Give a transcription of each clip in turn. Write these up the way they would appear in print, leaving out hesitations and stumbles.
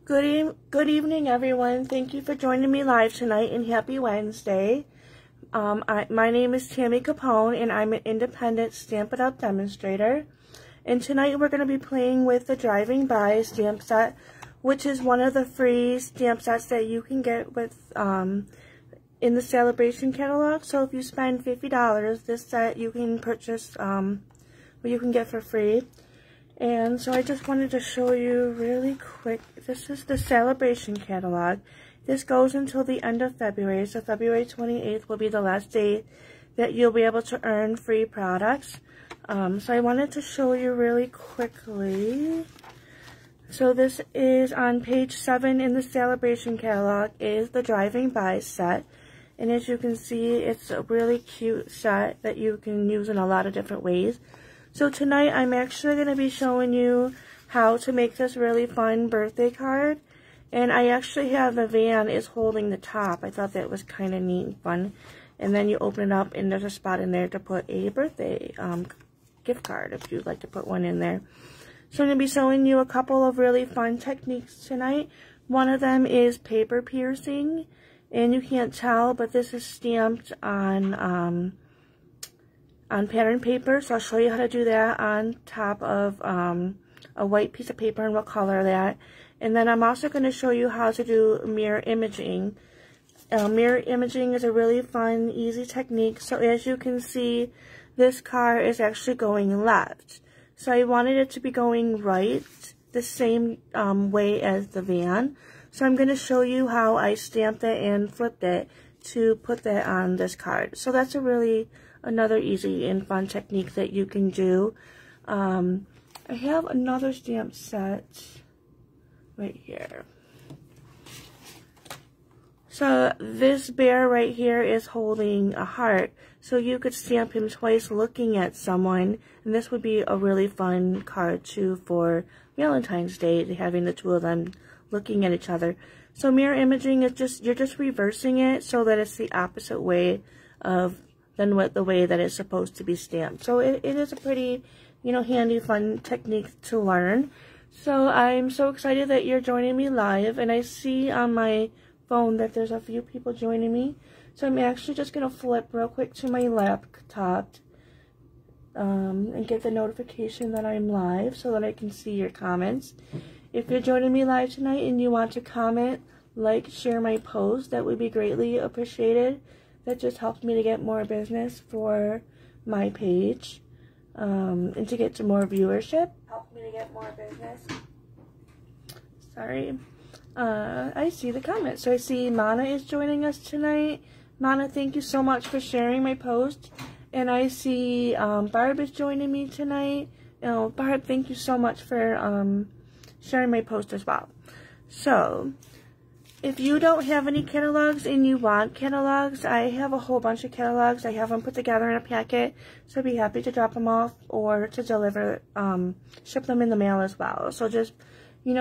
Good evening, everyone. Thank you for joining me live tonight, and happy Wednesday. My name is Tammy Capone, and I'm an independent Stampin' Up! Demonstrator. And tonight we're going to be playing with the Driving By stamp set, which is one of the free stamp sets that you can get with in the Celebration catalog. So if you spend $50, this set you can purchase, you can get for free. And so I just wanted to show you really quick. This is the Celebration catalog. This goes until the end of February, so February 28th will be the last day that you'll be able to earn free products. So I wanted to show you really quickly. So this is on page 7 in the Celebration catalog, is the Driving By set. And as you can see, it's a really cute set that you can use in a lot of different ways. So tonight I'm actually going to be showing you how to make this really fun birthday card. And I actually have the van is holding the top. I thought that was kind of neat and fun. And then you open it up and there's a spot in there to put a birthday gift card if you'd like to put one in there. So I'm going to be showing you a couple of really fun techniques tonight. One of them is paper piercing. And you can't tell, but this is stamped on pattern paper, so I'll show you how to do that on top of a white piece of paper, and we'll color that. And then I'm also going to show you how to do mirror imaging. Mirror imaging is a really fun, easy technique. So as you can see, this car is actually going left. So I wanted it to be going right, the same way as the van. So I'm going to show you how I stamped it and flipped it to put that on this card. So that's another easy and fun technique that you can do. I have another stamp set right here. So this bear right here is holding a heart. So you could stamp him twice looking at someone. And this would be a really fun card too for Valentine's Day, having the two of them looking at each other. So mirror imaging is you're just reversing it so that it's the opposite way than the way that it's supposed to be stamped. So it is a pretty, handy, fun technique to learn. So I'm so excited that you're joining me live, and I see on my phone that there's a few people joining me. So I'm actually just going to flip real quick to my laptop and get the notification that I'm live so that I can see your comments. If you're joining me live tonight and you want to comment, like, share my post, that would be greatly appreciated. That just helps me to get more business for my page and to get to more viewership. Helps me to get more business. Sorry. I see the comments. So I see Mana is joining us tonight. Mana, thank you so much for sharing my post. And I see Barb is joining me tonight. Barb, thank you so much for sharing my post as well. So if you don't have any catalogs and you want catalogs, I have a whole bunch of catalogs. I have them put together in a packet, so I'd be happy to drop them off or to deliver, ship them in the mail as well. So just,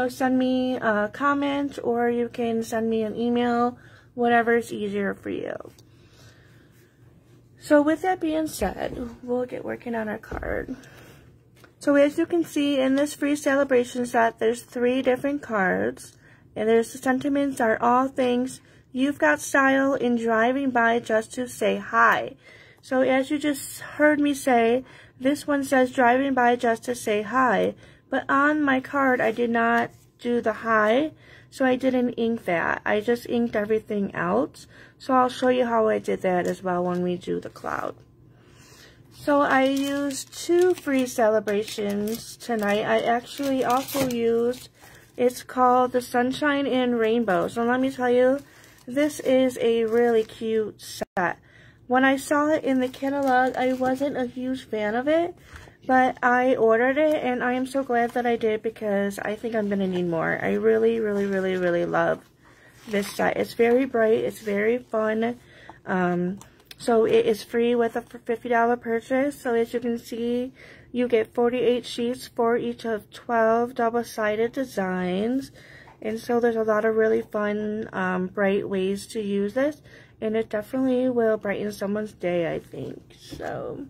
send me a comment, or you can send me an email, whatever is easier for you. So with that being said, we'll get working on our card. So as you can see in this free celebration set, there's 3 different cards. And the sentiments are all things you've got style in driving by just to say hi. So as you just heard me say, this one says driving by just to say hi. But on my card, I did not do the hi, so I didn't ink that. I just inked everything out. So I'll show you how I did that as well when we do the cloud. So I used 2 free celebrations tonight. I actually also used, it's called the Sunshine and Rainbow. So let me tell you, this is a really cute set. When I saw it in the catalog, I wasn't a huge fan of it, but I ordered it, and I am so glad that I did because I think I'm going to need more. I really, really, really, really love this set. It's very bright. It's very fun. So it is free with a $50 purchase. So as you can see, you get 48 sheets for each of 12 double-sided designs. And so there's a lot of really fun, bright ways to use this. And it definitely will brighten someone's day, I think. So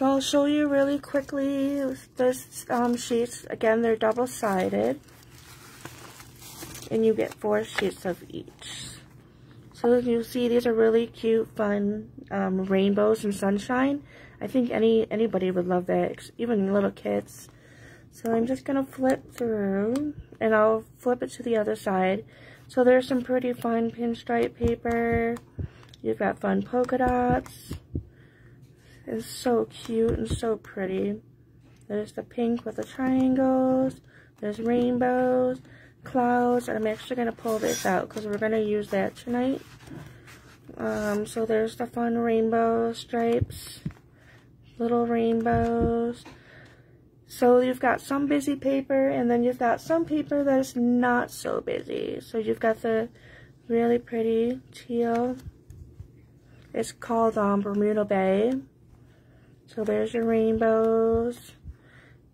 I'll show you really quickly this sheets. Again, they're double-sided. and you get 4 sheets of each. So as you see, these are really cute, fun rainbows and sunshine. I think anybody would love that, even little kids. So I'm just going to flip through, and I'll flip it to the other side. So there's some pretty fun pinstripe paper. You've got fun polka dots. It's so cute and so pretty. There's the pink with the triangles. There's rainbows, clouds, and I'm actually going to pull this out because we're going to use that tonight. So there's the fun rainbow stripes, little rainbows. So you've got some busy paper, and then you've got some paper that is not so busy. So you've got the really pretty teal. It's called Bermuda Bay. So there's your rainbows.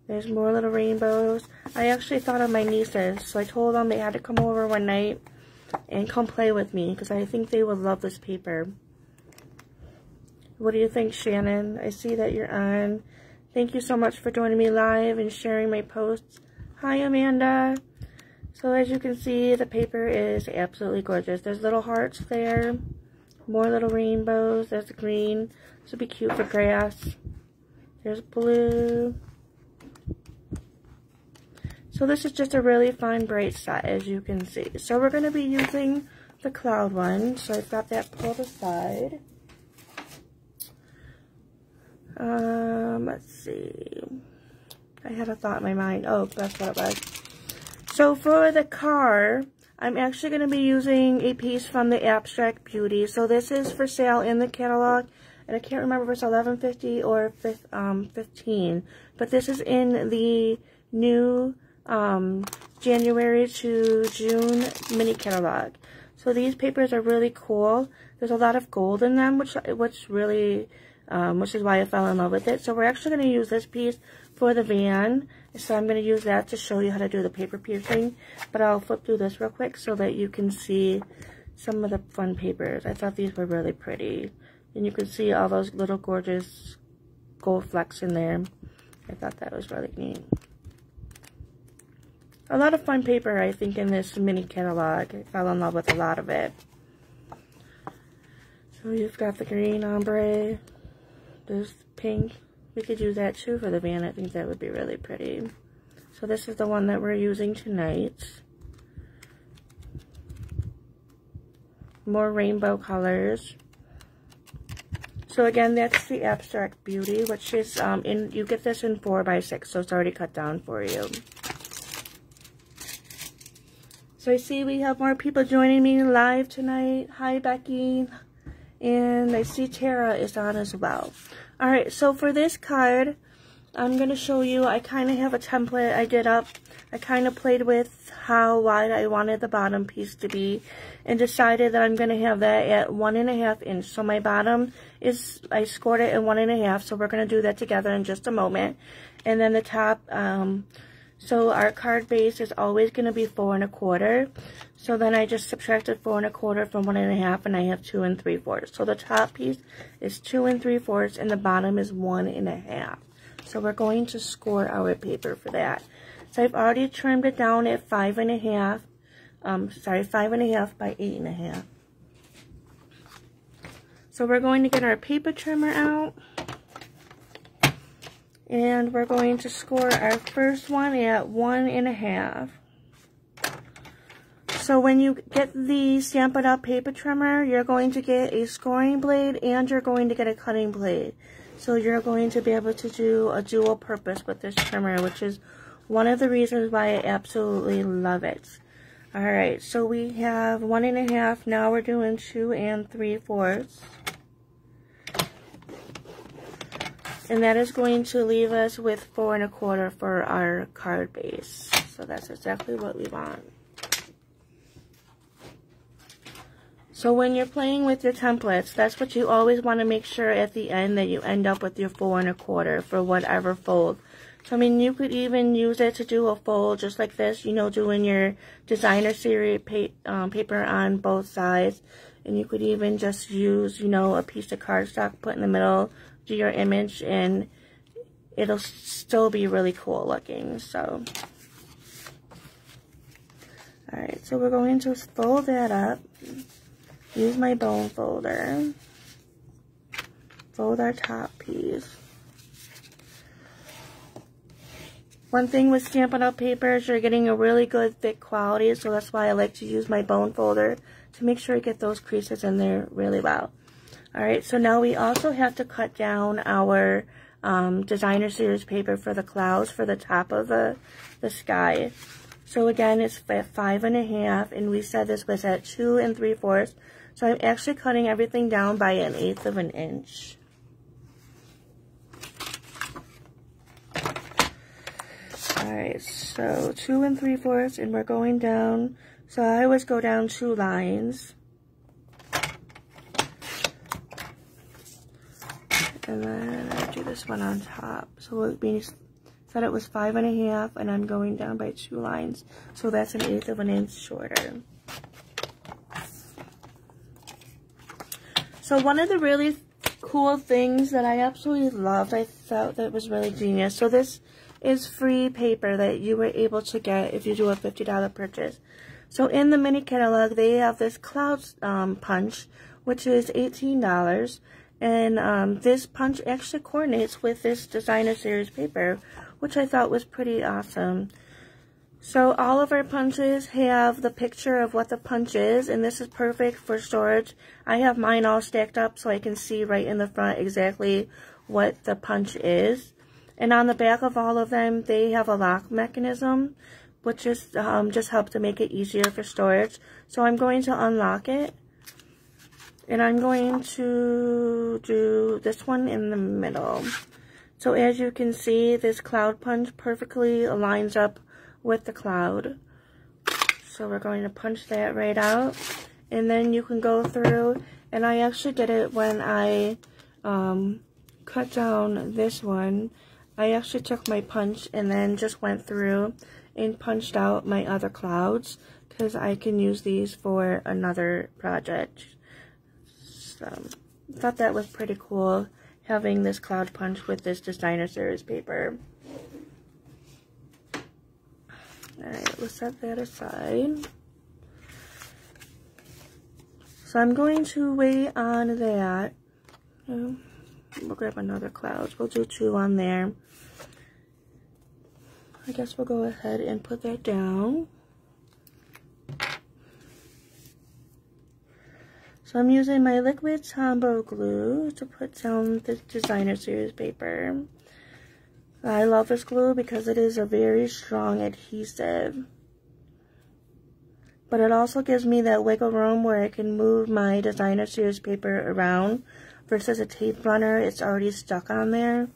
There's more little rainbows. I actually thought of my nieces, so I told them they had to come over one night and come play with me because I think they would love this paper. What do you think, Shannon? I see that you're on. Thank you so much for joining me live and sharing my posts. Hi, Amanda. So as you can see, the paper is absolutely gorgeous. There's little hearts there. More little rainbows. There's the green. This would be cute for grass. There's blue. So this is just a really fun, bright set, as you can see. So we're going to be using the cloud one. So I've got that pulled aside. Let's see. I had a thought in my mind. Oh, that's what it was. So for the car, I'm actually going to be using a piece from the Abstract Beauty. So this is for sale in the catalog. And I can't remember if it's $11.50 or $15. But this is in the new January to June mini catalog. So these papers are really cool. There's a lot of gold in them, which is why I fell in love with it. So we're actually going to use this piece for the van. So I'm going to use that to show you how to do the paper piercing. But I'll flip through this real quick so that you can see some of the fun papers. I thought these were really pretty. And you can see all those little gorgeous gold flecks in there. I thought that was really neat. A lot of fun paper, I think, in this mini catalog. I fell in love with a lot of it. So you've got the green ombre. There's pink. We could use that too for the van. I think that would be really pretty. So this is the one that we're using tonight. More rainbow colors. So again, that's the Abstract Beauty, which is you get this in 4x6, so it's already cut down for you. So I see we have more people joining me live tonight. Hi, Becky. And I see Tara is on as well. Alright, so for this card, I'm going to show you, I kind of have a template I did up. I kind of played with how wide I wanted the bottom piece to be and decided that I'm going to have that at 1.5 inches. So my bottom is, I scored it at 1.5, so we're going to do that together in just a moment. And then the top, so our card base is always going to be 4 1/4. So then I just subtracted 4 1/4 from 1.5, and I have 2 3/4. So the top piece is 2 3/4, and the bottom is 1.5. So we're going to score our paper for that. So I've already trimmed it down at 5.5. 5.5 by 8.5. So we're going to get our paper trimmer out. And we're going to score our first one at 1.5. So when you get the Stampin' Up paper trimmer, you're going to get a scoring blade and you're going to get a cutting blade. So you're going to be able to do a dual purpose with this trimmer, which is one of the reasons why I absolutely love it. Alright, so we have 1.5. Now we're doing 2 3/4. And that is going to leave us with 4 1/4 for our card base. So that's exactly what we want. So when you're playing with your templates, that's what you always want to make sure at the end, that you end up with your 4 1/4 for whatever fold. So I mean, you could even use it to do a fold just like this, you know, doing your designer series paper on both sides. And you could even just use, you know, a piece of cardstock, put in the middle, do your image, and it'll still be really cool looking. So alright, so we're going to fold that up. Use my bone folder. Fold our top piece. One thing with Stampin' Up! Paper is you're getting a really good thick quality, so that's why I like to use my bone folder to make sure I get those creases in there really well. Alright, so now we also have to cut down our designer series paper for the clouds for the top of the sky. So again, it's at 5 1/2, and we said this was at 2 3/4. So I'm actually cutting everything down by 1/8 of an inch. Alright, so 2 3/4, and we're going down. So I always go down 2 lines. And then I do this one on top. So it means that it was 5 1/2, and I'm going down by 2 lines. So that's 1/8 of an inch shorter. So one of the really cool things that I absolutely loved, I thought that was really genius. So this is free paper that you were able to get if you do a $50 purchase. So in the mini catalog, they have this clouds punch, which is $18. And this punch actually coordinates with this designer series paper, which I thought was pretty awesome. So all of our punches have the picture of what the punch is, and this is perfect for storage. I have mine all stacked up so I can see right in the front exactly what the punch is. And on the back of all of them, they have a lock mechanism, which is just helps to make it easier for storage. So I'm going to unlock it. And I'm going to do this one in the middle. So as you can see, this cloud punch perfectly aligns up with the cloud. So we're going to punch that right out. And then you can go through, and I actually did it when I cut down this one. I actually took my punch and then just went through and punched out my other clouds, because I can use these for another project. So, I thought that was pretty cool, having this cloud punch with this designer series paper. Alright, let's set that aside. So I'm going to wait on that. We'll grab another cloud. We'll do 2 on there. I guess we'll go ahead and put that down. So I'm using my liquid Tombow glue to put down the designer series paper. I love this glue because it is a very strong adhesive. But it also gives me that wiggle room where I can move my designer series paper around versus a tape runner. It's already stuck on there.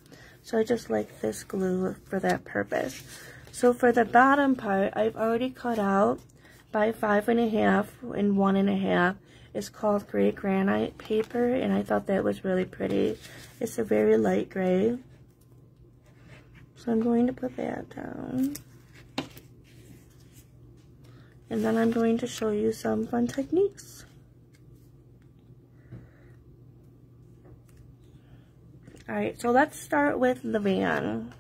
So I just like this glue for that purpose. So for the bottom part, I've already cut out by 5 1/2 and 1 1/2. It's called gray granite paper, and I thought that was really pretty. It's a very light gray. So I'm going to put that down. And then I'm going to show you some fun techniques. Alright, so let's start with the van.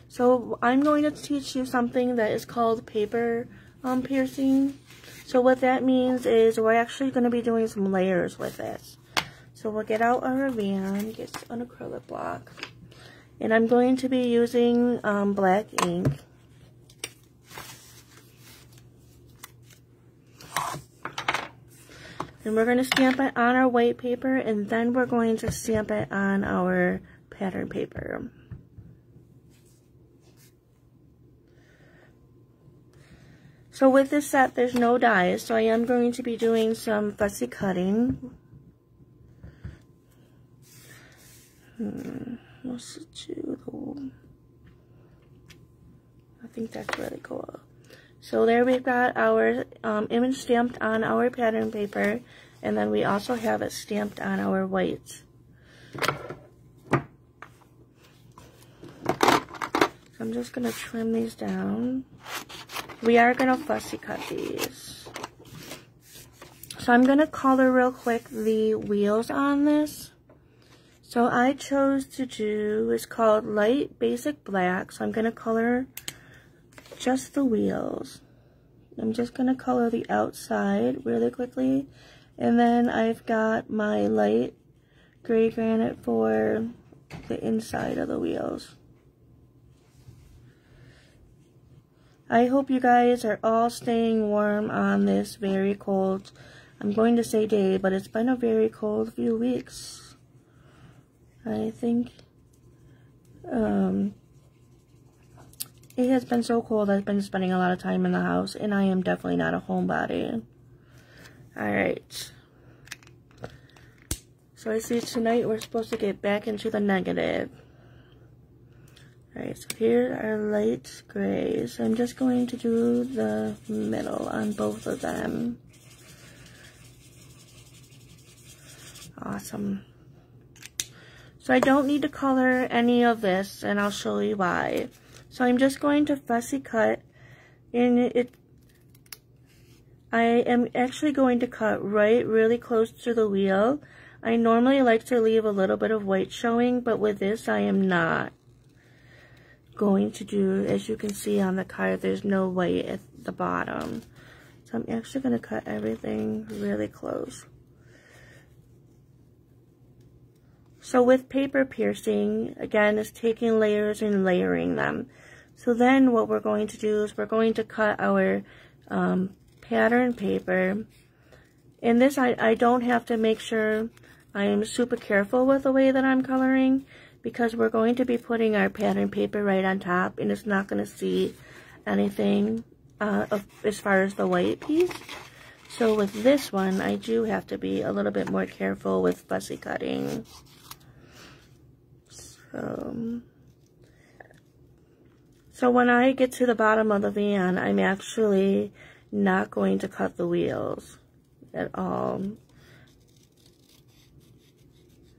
So I'm going to teach you something that is called paper piercing. So what that means is we're actually going to be doing some layers with this. So we'll get out our van, get an acrylic block, and I'm going to be using black ink. And we're going to stamp it on our white paper, and then we're going to stamp it on our pattern paper. So with this set, there's no dies, so I am going to be doing some fussy cutting. Let's do I think that's really cool. So there we've got our image stamped on our pattern paper, and then we also have it stamped on our white. So I'm just going to trim these down. We are going to fussy cut these. So I'm going to color real quick the wheels on this. So I chose to do, it's called light basic black. So I'm going to color just the wheels. I'm just going to color the outside really quickly. And then I've got my light gray granite for the inside of the wheels. I hope you guys are all staying warm on this very cold, I'm going to say day, but it's been a very cold few weeks. I think it has been so cold. I've been spending a lot of time in the house, and I am definitely not a homebody. Alright. So I see tonight we're supposed to get back into the negative. Alright, so here are light grays. I'm just going to do the middle on both of them. Awesome. So I don't need to color any of this, and I'll show you why. So I'm just going to fussy cut, and I am actually going to cut really close to the wheel. I normally like to leave a little bit of white showing, but with this I am not going to do. As you can see on the card, there's no white at the bottom. So I'm actually going to cut everything really close. So with paper piercing, again, is taking layers and layering them. So then what we're going to do is we're going to cut our pattern paper. And this, I don't have to make sure I am super careful with the way that I'm coloring, because we're going to be putting our pattern paper right on top, and it's not going to see anything as far as the white piece. So with this one, I do have to be a little bit more careful with fussy cutting. So when I get to the bottom of the van, I'm actually not going to cut the wheels at all.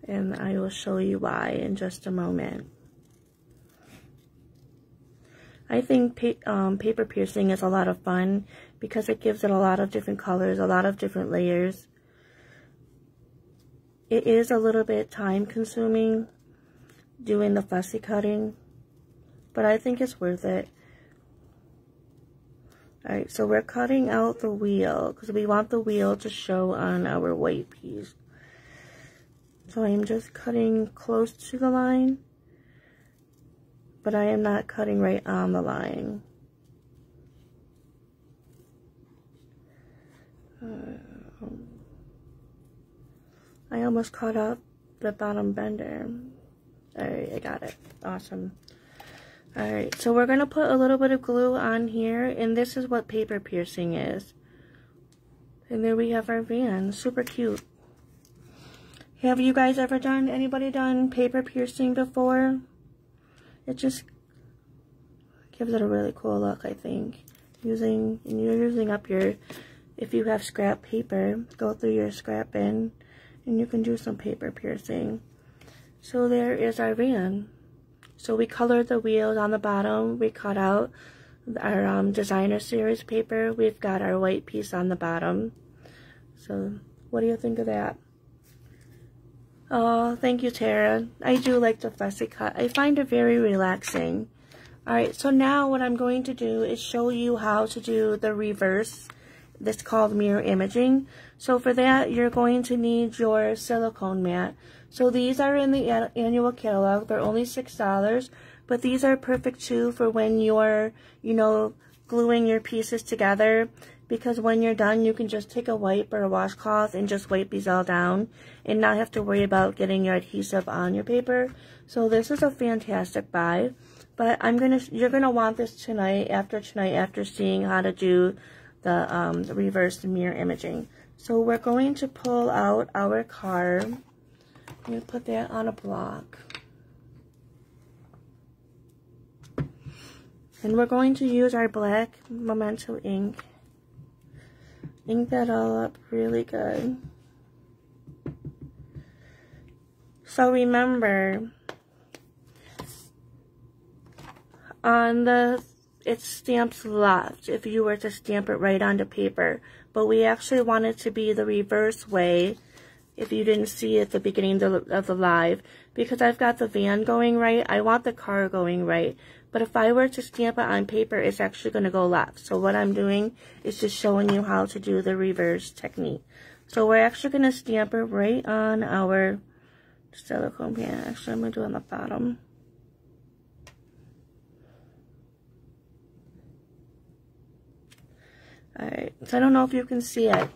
And I will show you why in just a moment. I think paper piercing is a lot of fun because it gives it a lot of different colors, a lot of different layers. It is a little bit time consuming doing the fussy cutting, but I think it's worth it. Alright, so we're cutting out the wheel because we want the wheel to show on our white piece. So I'm just cutting close to the line, but I am not cutting right on the line. I almost cut up the bottom bender. Alright, I got it. Awesome. Alright, so we're going to put a little bit of glue on here, and this is what paper piercing is. And there we have our van. Super cute. Have you guys ever anybody done paper piercing before? It just gives it a really cool look, I think. You're using up your, if you have scrap paper, go through your scrap bin, and you can do some paper piercing. So there is our van. So we colored the wheels on the bottom. We cut out our designer series paper. We've got our white piece on the bottom. So what do you think of that? Oh, thank you, Tara. I do like the fussy cut. I find it very relaxing. Alright, so now what I'm going to do is show you how to do the reverse. That's called mirror imaging. So for that, you're going to need your silicone mat. So these are in the annual catalog. They're only $6, but these are perfect too for when you're, gluing your pieces together. Because when you're done, you can just take a wipe or a washcloth and just wipe these all down and not have to worry about getting your adhesive on your paper. So this is a fantastic buy. But you're gonna want this tonight after seeing how to do the reverse mirror imaging. So we're going to pull out our card. I'm gonna put that on a block. And we're going to use our black Memento ink. Ink that all up really good. So remember, it stamps left if you were to stamp it right onto paper, but we actually want it to be the reverse way if you didn't see at the beginning of the live, because I've got the van going right. I want the car going right, But if I were to stamp it on paper, it's actually going to go left. So what I'm doing is just showing you how to do the reverse technique. So we're actually going to stamp it right on our silicone mat. Actually, I'm going to do it on the bottom. Alright, so I don't know if you can see it.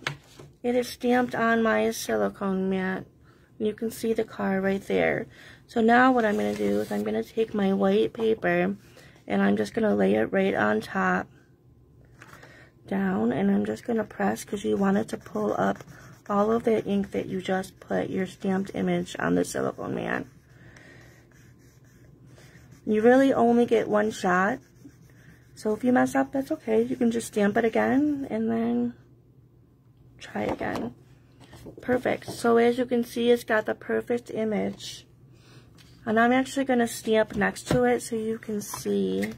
It is stamped on my silicone mat. And you can see the car right there. So now what I'm going to do is I'm going to take my white paper and I'm just going to lay it right on top, down, and I'm just going to press because you want it to pull up all of the ink that you just put your stamped image on the silicone mat. You really only get one shot. So if you mess up, that's okay. You can just stamp it again and then try again. Perfect. So as you can see, it's got the perfect image. And I'm actually going to stamp next to it so you can see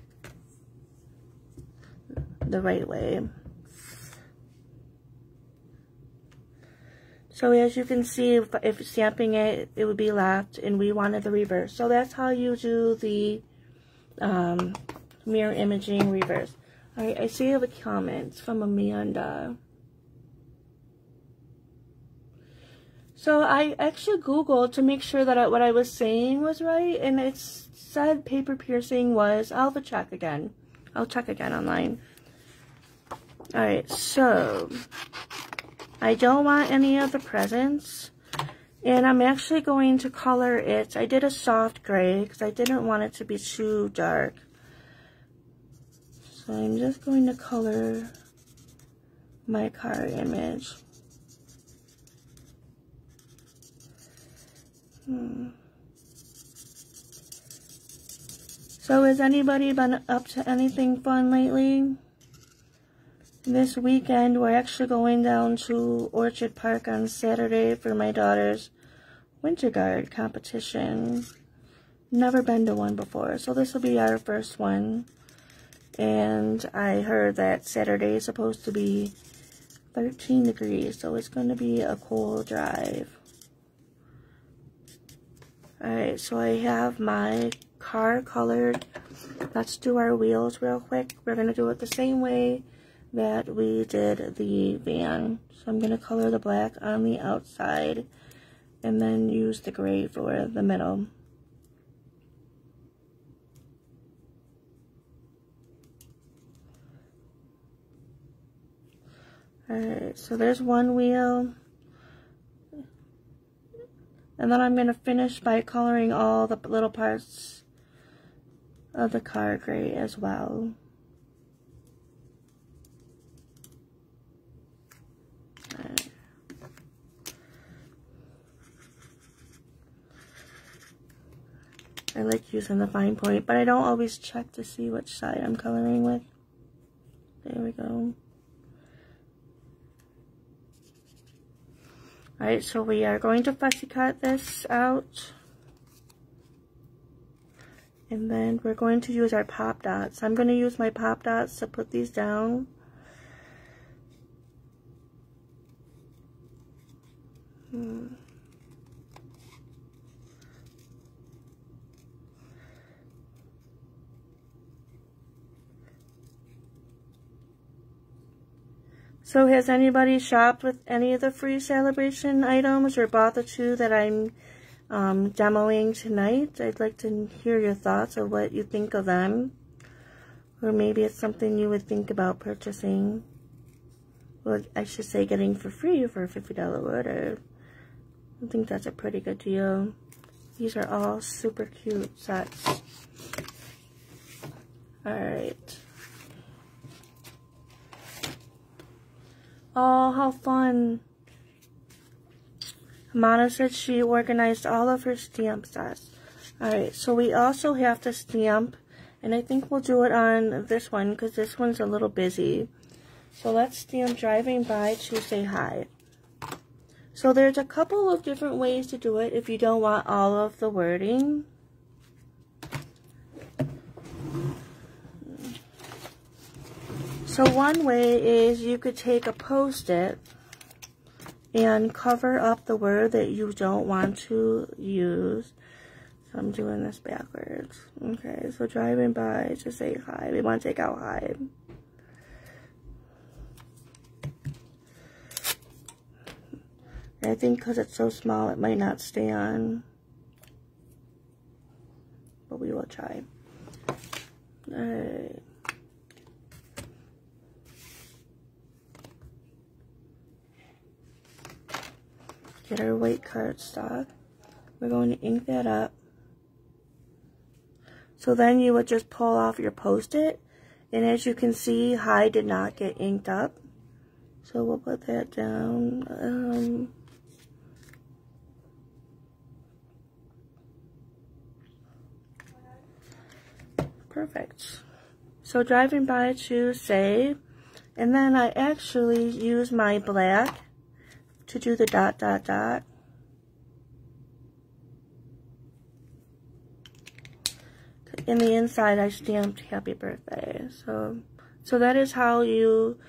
the right way. So as you can see, if stamping it, it would be left, and we wanted the reverse. So that's how you do the mirror imaging reverse. Alright, I see a comment from Amanda. So I actually Googled to make sure that what I was saying was right, and it said paper piercing was, I'll have to check again. I'll check again online. Alright, so I don't want any of the presents, and I'm actually going to color it. I did a soft gray because I didn't want it to be too dark. So I'm just going to color my card image. So has anybody been up to anything fun lately? This weekend we're actually going down to Orchard Park on Saturday for my daughter's winter guard competition. Never been to one before, so this will be our first one. And I heard that Saturday is supposed to be 13 degrees, so it's going to be a cool drive. Alright, so I have my car colored. Let's do our wheels real quick. We're going to do it the same way that we did the van. So I'm going to color the black on the outside and then use the gray for the middle. Alright, so there's one wheel. And then I'm going to finish by coloring all the little parts of the car gray as well. Right. I like using the fine point, but I don't always check to see which side I'm coloring with. There we go. Alright, so we are going to fussy cut this out. And then we're going to use our pop dots. I'm going to use my pop dots to put these down. So has anybody shopped with any of the free celebration items or bought the two that I'm demoing tonight? I'd like to hear your thoughts of what you think of them. Or maybe it's something you would think about purchasing. Well, I should say getting for free for a $50 order. I think that's a pretty good deal. These are all super cute sets. Alright. Oh, how fun. Amanda said she organized all of her stamp sets. Alright, so we also have to stamp, and I think we'll do it on this one because this one's a little busy. So let's stamp driving by to say hi. So there's a couple of different ways to do it if you don't want all of the wording. So one way is you could take a Post-it and cover up the word that you don't want to use. I'm doing this backwards. Okay, so driving by to say hi. We want to take out hi. I think because it's so small, it might not stay on. But we will try. Alright. Get our white cardstock. We're going to ink that up. So then you would just pull off your Post-it. And as you can see, hi did not get inked up. So we'll put that down. Perfect. So driving by to save, and then I actually use my black to do the dot, dot, dot. In the inside, I stamped happy birthday. So that is how you,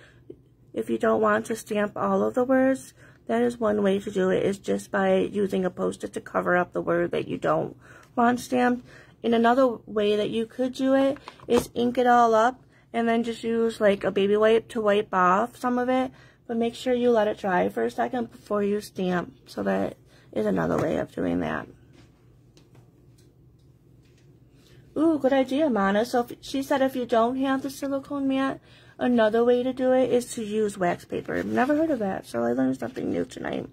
if you don't want to stamp all of the words, that is one way to do it, is just by using a Post-it to cover up the word that you don't want stamped. And another way that you could do it is ink it all up and then just use like a baby wipe to wipe off some of it. But make sure you let it dry for a second before you stamp. So that is another way of doing that. Ooh, good idea, Mana. So she said if you don't have the silicone mat, another way to do it is to use wax paper. Never heard of that, so I learned something new tonight.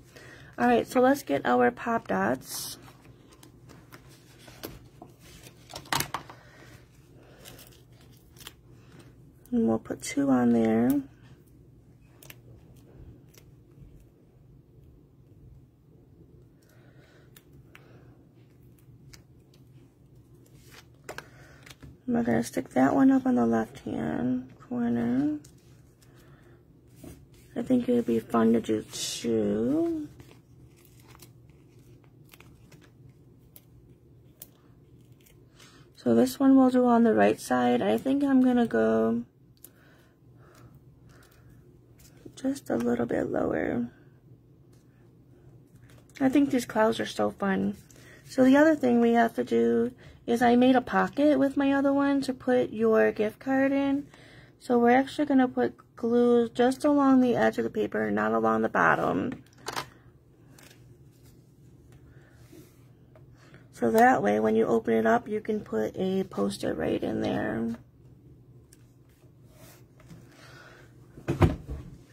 Alright, so let's get our pop dots. And we'll put 2 on there. We're going to stick that one up on the left-hand corner. I think it would be fun to do 2. So this one we'll do on the right side. I think I'm going to go just a little bit lower. I think these clouds are so fun. So the other thing we have to do is I made a pocket with my other one to put your gift card in. So we're actually going to put glue just along the edge of the paper, not along the bottom. So that way when you open it up, you can put a Post-it right in there.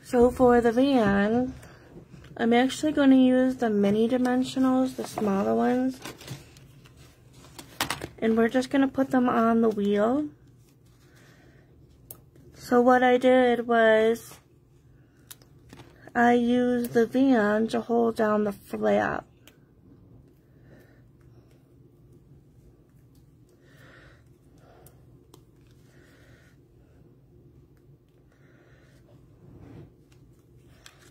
So for the van, I'm actually going to use the mini dimensionals, the smaller ones. And we're just going to put them on the wheel. So what I did was I used the van to hold down the flap.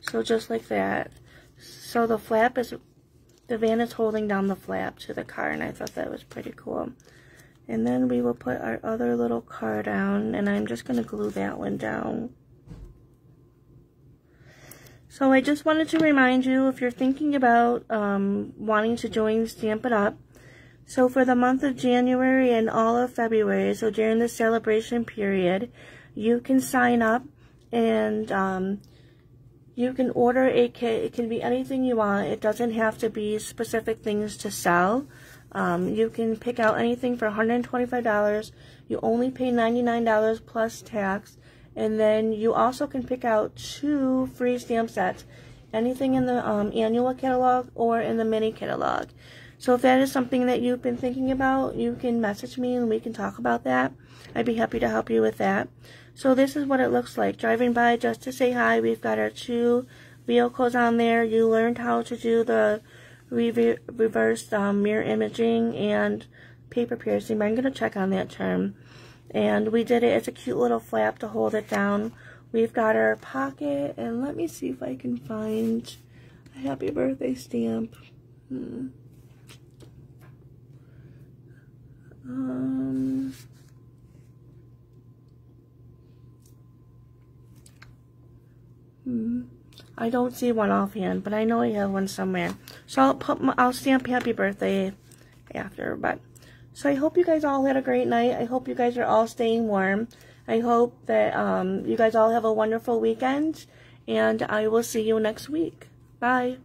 So just like that. So the flap is, the van is holding down the flap to the car, and I thought that was pretty cool. And then we will put our other little car down, and I'm just going to glue that one down. So I just wanted to remind you, if you're thinking about wanting to join Stampin' Up, so for the month of January and all of February, so during the celebration period, you can sign up and you can order a kit. It can be anything you want. It doesn't have to be specific things to sell. You can pick out anything for $125. You only pay $99 plus tax. And then you also can pick out 2 free stamp sets. Anything in the annual catalog or in the mini catalog. So if that is something that you've been thinking about, you can message me and we can talk about that. I'd be happy to help you with that. So this is what it looks like. Driving by just to say hi. We've got our 2 vehicles on there. You learned how to do the reverse mirror imaging and paper piercing. I'm going to check on that term. And we did it as a cute little flap to hold it down. We've got our pocket. And let me see if I can find a happy birthday stamp. I don't see one offhand, but I know I have one somewhere. So I'll stamp happy birthday after. But so I hope you guys all had a great night. I hope you guys are all staying warm. I hope that you guys all have a wonderful weekend, and I will see you next week. Bye.